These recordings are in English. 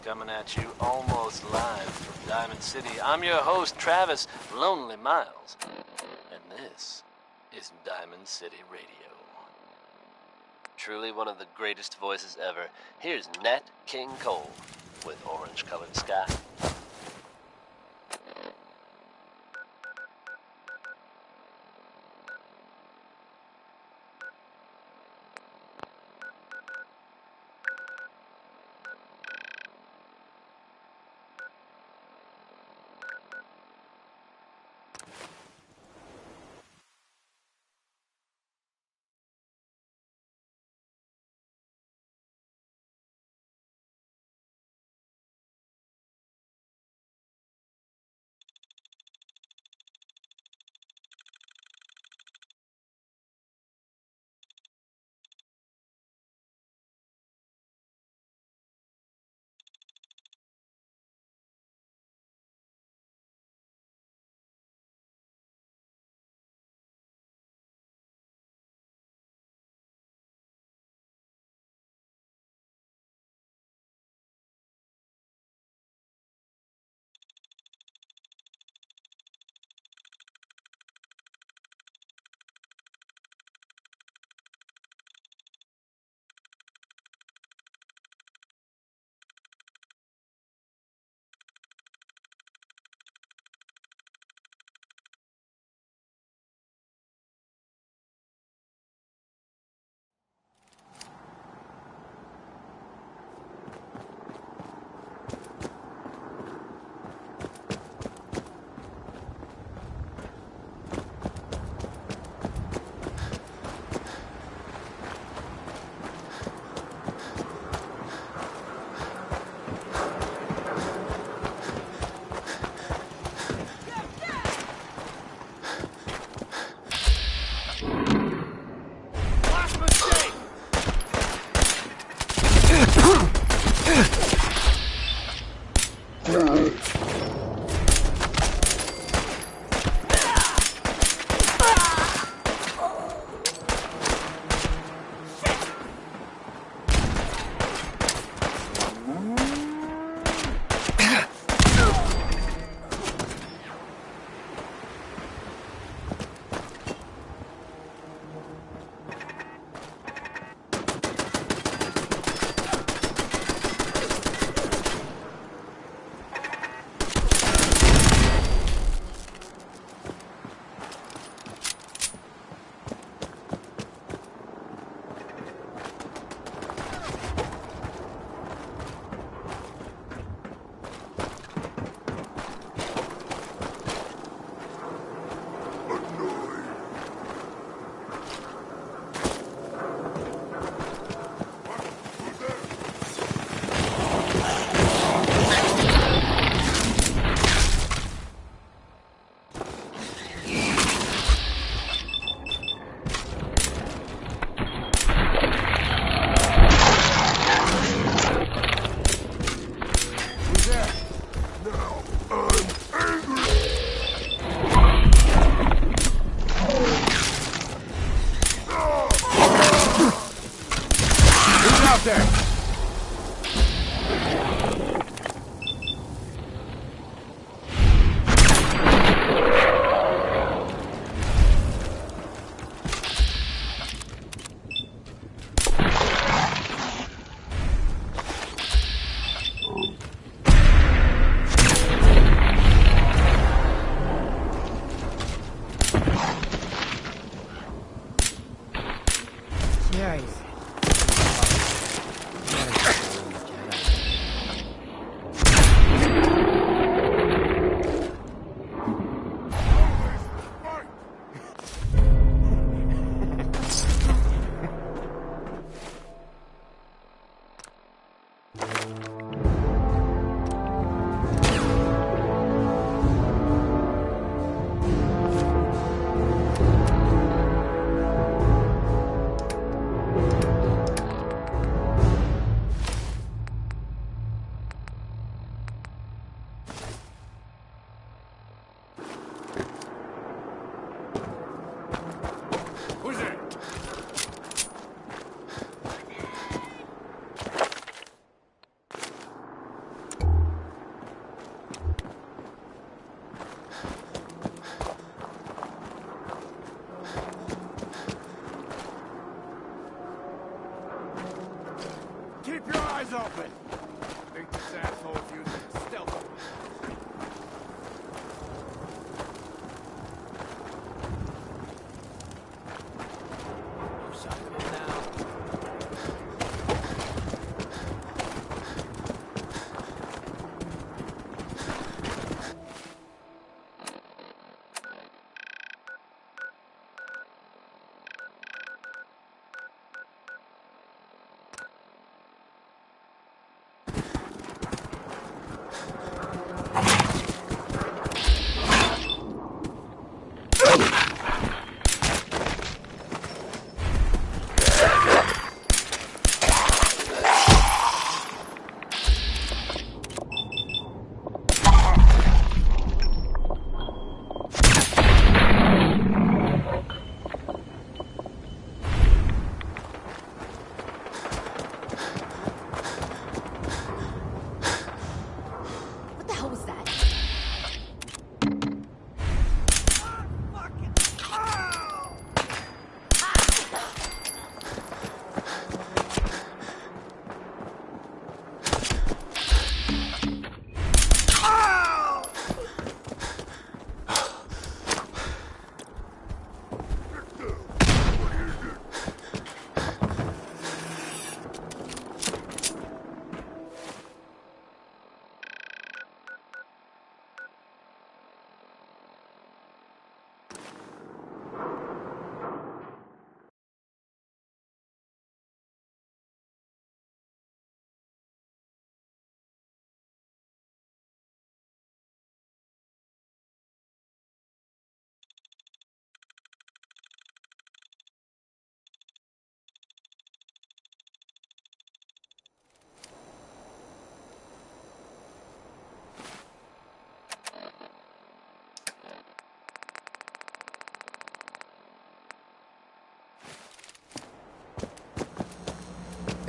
coming at you almost live from Diamond City. I'm your host, Travis Lonely Miles, and this is Diamond City Radio. Truly one of the greatest voices ever. Here's Nat King Cole with Orange-Colored Sky.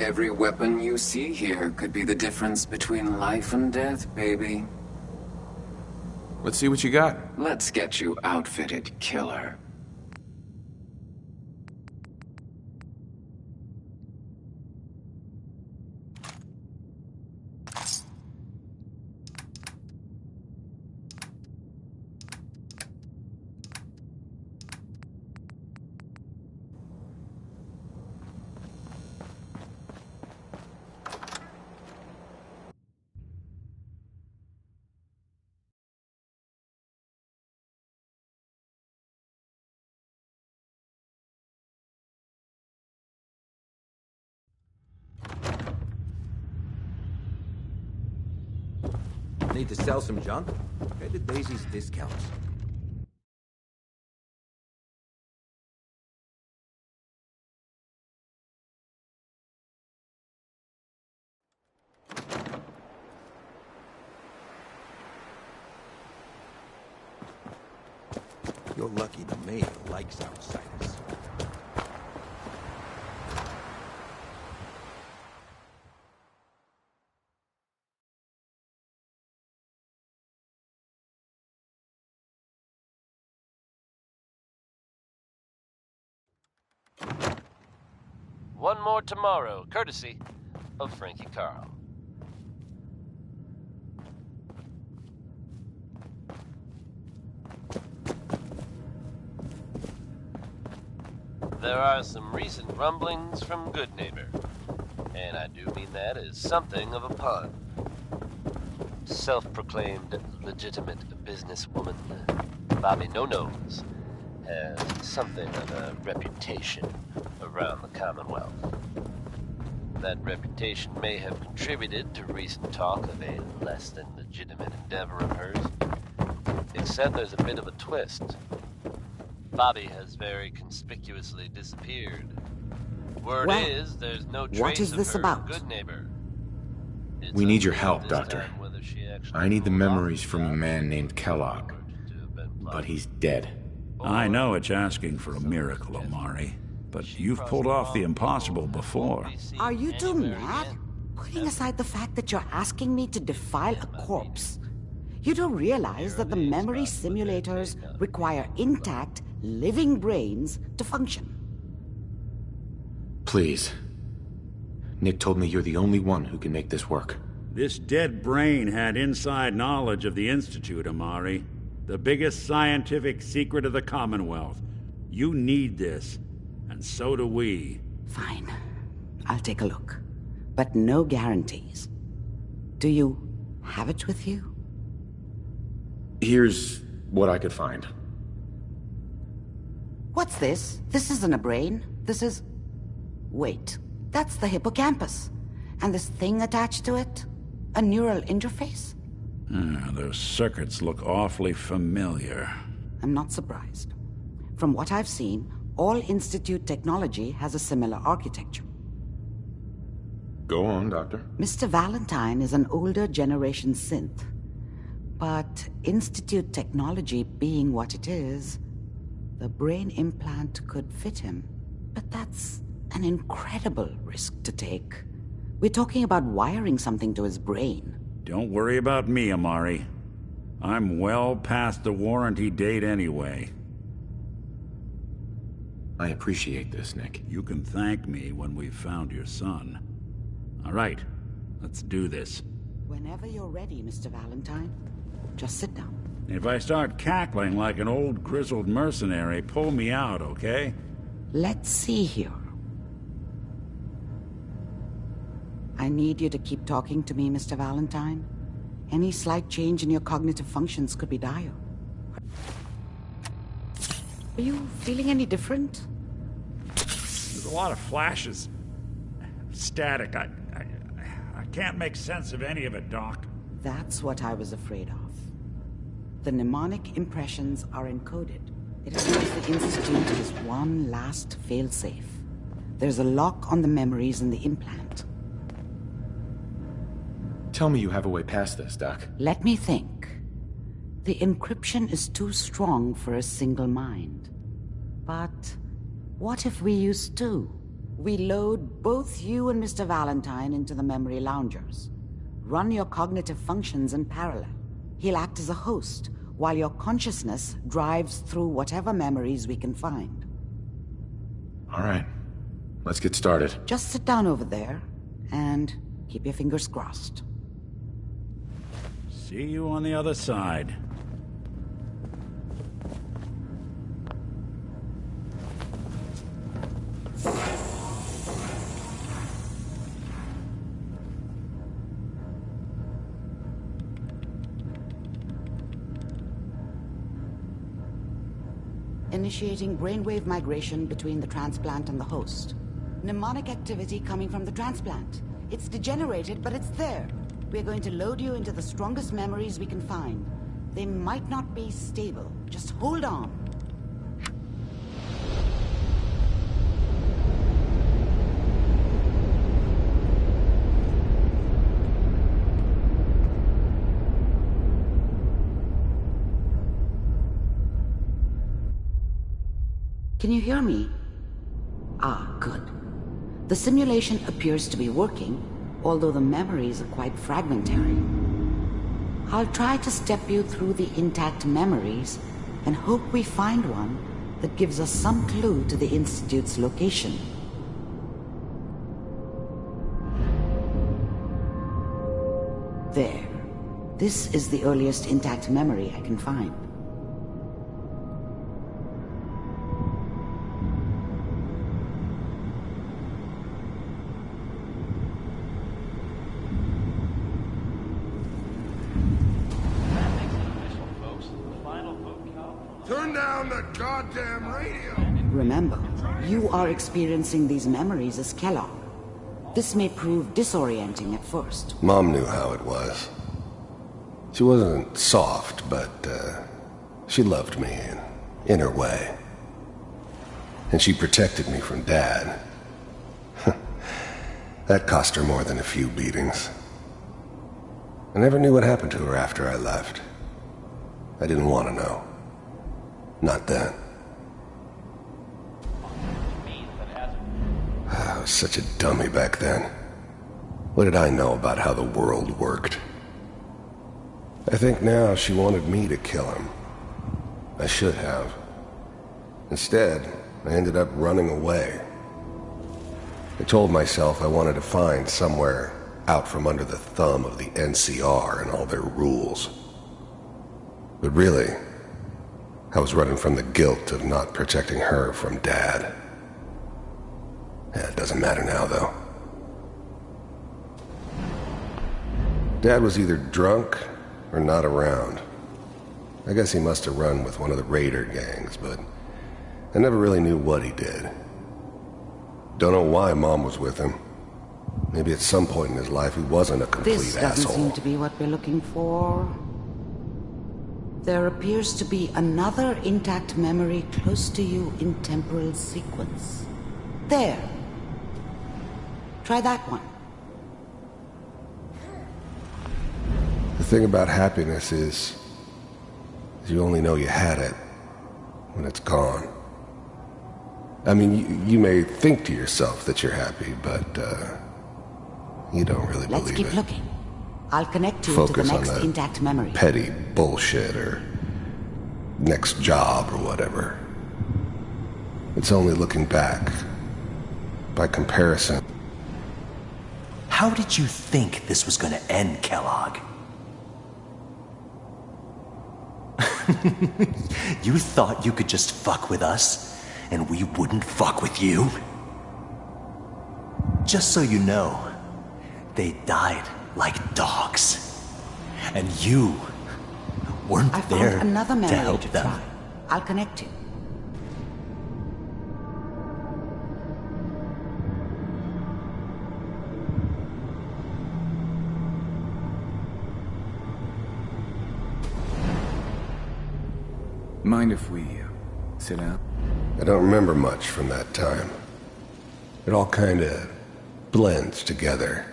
Every weapon you see here could be the difference between life and death, baby. Let's see what you got. Let's get you outfitted, killer. Need to sell some junk? Head to Daisy's Discounts. You're lucky the mayor likes outsiders. One more tomorrow, courtesy of Frankie Carl. There are some recent rumblings from Good Neighbor, and I do mean that as something of a pun. Self-proclaimed legitimate businesswoman Bobby No-Nos has something of a reputation around the Commonwealth. That reputation may have contributed to recent talk of a less than legitimate endeavor of hers. Except there's a bit of a twist. Bobby has very conspicuously disappeared. Word is there's no trace what is this of her about? Good Neighbor. It's We need your unclear help, this Doctor. time whether she actually I need the pulled off memories from a job man named Kellogg, to have been but plotted. he's dead. I know it's asking for a miracle, Omari, but you've pulled off the impossible before. Are you two mad? Putting aside the fact that you're asking me to defile a corpse, you do realize that the memory simulators require intact, living brains to function. Please. Nick told me you're the only one who can make this work. This dead brain had inside knowledge of the Institute, Omari. The biggest scientific secret of the Commonwealth. You need this, and so do we. Fine. I'll take a look. But no guarantees. Do you have it with you? Here's what I could find. What's this? This isn't a brain. This is... Wait. That's the hippocampus. And this thing attached to it? A neural interface? Those circuits look awfully familiar. I'm not surprised. From what I've seen, all Institute technology has a similar architecture. Go on, Doctor. Mr. Valentine is an older generation synth. But Institute technology being what it is, the brain implant could fit him. But that's an incredible risk to take. We're talking about wiring something to his brain. Don't worry about me, Omari. I'm well past the warranty date anyway. I appreciate this, Nick. You can thank me when we've found your son. All right, let's do this. Whenever you're ready, Mr. Valentine, just sit down. If I start cackling like an old grizzled mercenary, pull me out, okay? Let's see here. I need you to keep talking to me, Mr. Valentine. Any slight change in your cognitive functions could be dire. Are you feeling any different? There's a lot of flashes. Static. I can't make sense of any of it, Doc. That's what I was afraid of. The mnemonic impressions are encoded. It appears the Institute is one last failsafe. There's a lock on the memories in the implant. Tell me you have a way past this, Doc. Let me think. The encryption is too strong for a single mind. But what if we use two? We load both you and Mr. Valentine into the memory loungers. Run your cognitive functions in parallel. He'll act as a host, while your consciousness drives through whatever memories we can find. All right. Let's get started. Just sit down over there, and keep your fingers crossed. See you on the other side. Initiating brainwave migration between the transplant and the host. Mnemonic activity coming from the transplant. It's degenerated, but it's there. We're going to load you into the strongest memories we can find. They might not be stable. Just hold on. Can you hear me? Ah, good. The simulation appears to be working, although the memories are quite fragmentary. I'll try to step you through the intact memories and hope we find one that gives us some clue to the Institute's location. There. This is the earliest intact memory I can find. Turn down the goddamn radio! Remember, you are experiencing these memories as Kellogg. This may prove disorienting at first. Mom knew how it was. She wasn't soft, but, she loved me in her way. And she protected me from Dad. That cost her more than a few beatings. I never knew what happened to her after I left. I didn't want to know. Not then. I was such a dummy back then. What did I know about how the world worked? I think now she wanted me to kill him. I should have. Instead, I ended up running away. I told myself I wanted to find somewhere out from under the thumb of the NCR and all their rules. But really, I was running from the guilt of not protecting her from Dad. Yeah, it doesn't matter now, though. Dad was either drunk or not around. I guess he must have run with one of the raider gangs, but I never really knew what he did. Don't know why Mom was with him. Maybe at some point in his life he wasn't a complete asshole. This doesn't seem to be what we're looking for. There appears to be another intact memory close to you in temporal sequence. There. Try that one. The thing about happiness is you only know you had it when it's gone. I mean, you may think to yourself that you're happy, but you don't really believe it. Let's keep looking. I'll connect you to the next intact memory. Petty bullshit or next job or whatever. It's only looking back. By comparison. How did you think this was going to end, Kellogg? You thought you could just fuck with us, and we wouldn't fuck with you? Just so you know, they died like dogs. And you weren't I there found another to memory help to them. try. I'll connect you. Mind if we sit down? I don't remember much from that time. It all kinda blends together.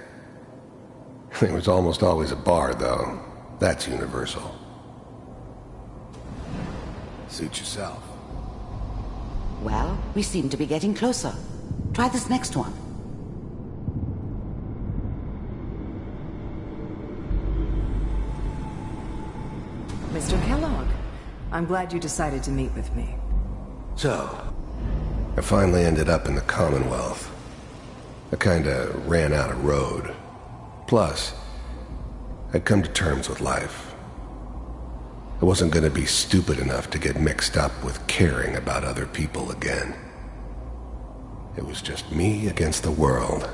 It was almost always a bar, though. That's universal. Suit yourself. Well, we seem to be getting closer. Try this next one. Mr. Kellogg, I'm glad you decided to meet with me. So, I finally ended up in the Commonwealth. I kinda ran out of road. Plus, I'd come to terms with life. I wasn't gonna be stupid enough to get mixed up with caring about other people again. It was just me against the world.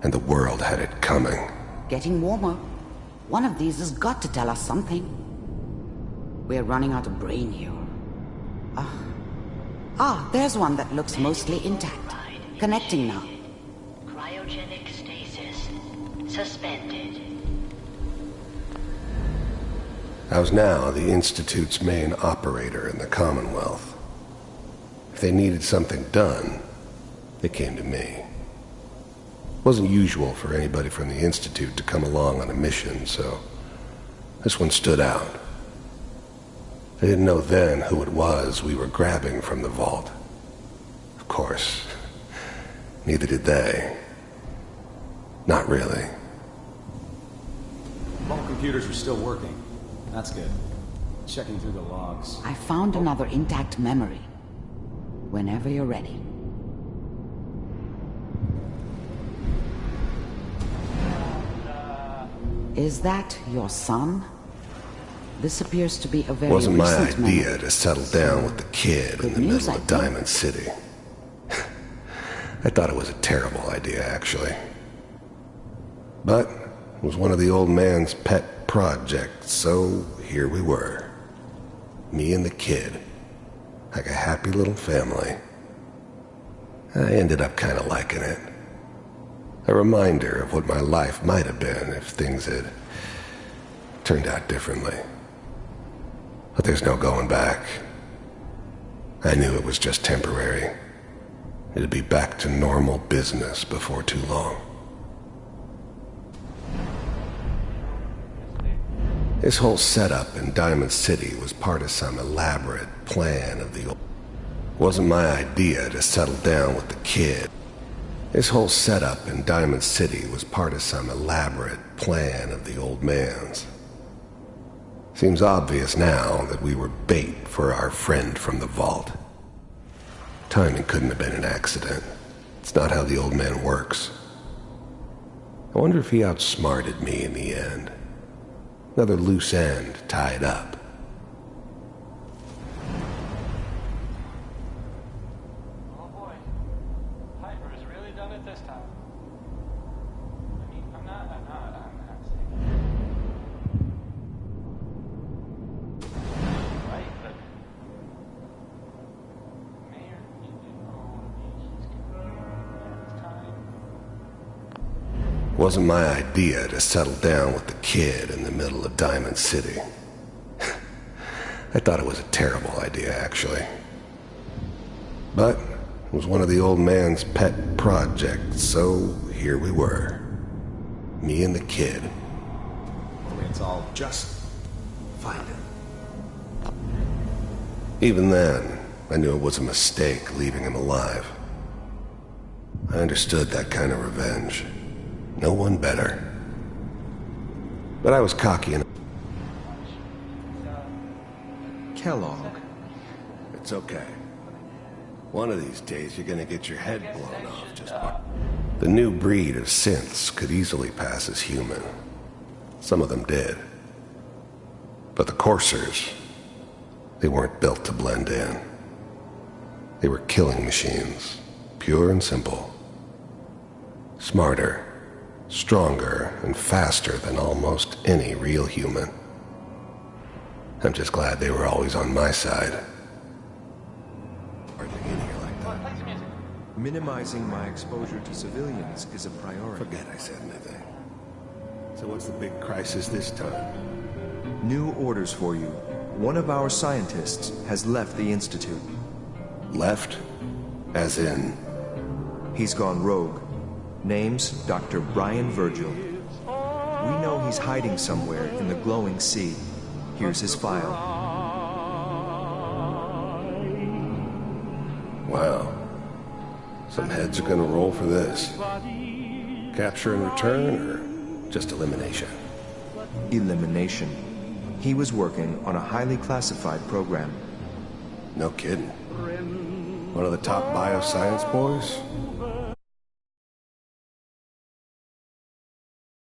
And the world had it coming. Getting warmer. One of these has got to tell us something. We're running out of brain here. There's one that looks mostly intact. Connecting now. Cryogenic stasis. Suspended. I was now the Institute's main operator in the Commonwealth. If they needed something done, they came to me. It wasn't usual for anybody from the Institute to come along on a mission, so this one stood out. I didn't know then who it was we were grabbing from the vault. Of course, neither did they. Not really. All computers are still working. That's good. Checking through the logs. I found another intact memory. Whenever you're ready. Is that your son? This appears to be a very Wasn't my recent idea memory. to settle down with the kid in the middle of Diamond City. I thought it was a terrible idea, actually. But it was one of the old man's pet projects, so here we were. Me and the kid. Like a happy little family. I ended up kind of liking it. A reminder of what my life might have been if things had turned out differently. But there's no going back. I knew it was just temporary. It'd be back to normal business before too long. This whole setup in Diamond City was part of some elaborate plan of the old... Wasn't my idea to settle down with the kid. This whole setup in Diamond City was part of some elaborate plan of the old man's. Seems obvious now that we were bait for our friend from the vault. Timing couldn't have been an accident. It's not how the old man works. I wonder if he outsmarted me in the end. Another loose end tied up. Oh boy. Piper has really done it this time. I mean, I'm not saying right, but Mayor, Wasn't my idea to settle down with the kid in the middle of Diamond City. I thought it was a terrible idea, actually. But it was one of the old man's pet projects, so here we were. Me and the kid. It's all just find him. Even then, I knew it was a mistake leaving him alive. I understood that kind of revenge. No one better. But I was cocky enough. Kellogg. It's okay. One of these days you're gonna get your head blown off just by... The new breed of synths could easily pass as human. Some of them did. But the coursers, they weren't built to blend in. They were killing machines, pure and simple. Smarter, stronger, and faster than almost any real human. I'm just glad they were always on my side. Hardly in here like that. Minimizing my exposure to civilians is a priority. Forget I said anything. So what's the big crisis this time? New orders for you. One of our scientists has left the Institute. Left? As in? He's gone rogue. Name's Dr. Brian Virgil. We know he's hiding somewhere in the glowing sea. Here's his file. Wow. Some heads are gonna roll for this. Capture and return, or just elimination? Elimination. He was working on a highly classified program. No kidding. One of the top bioscience boys?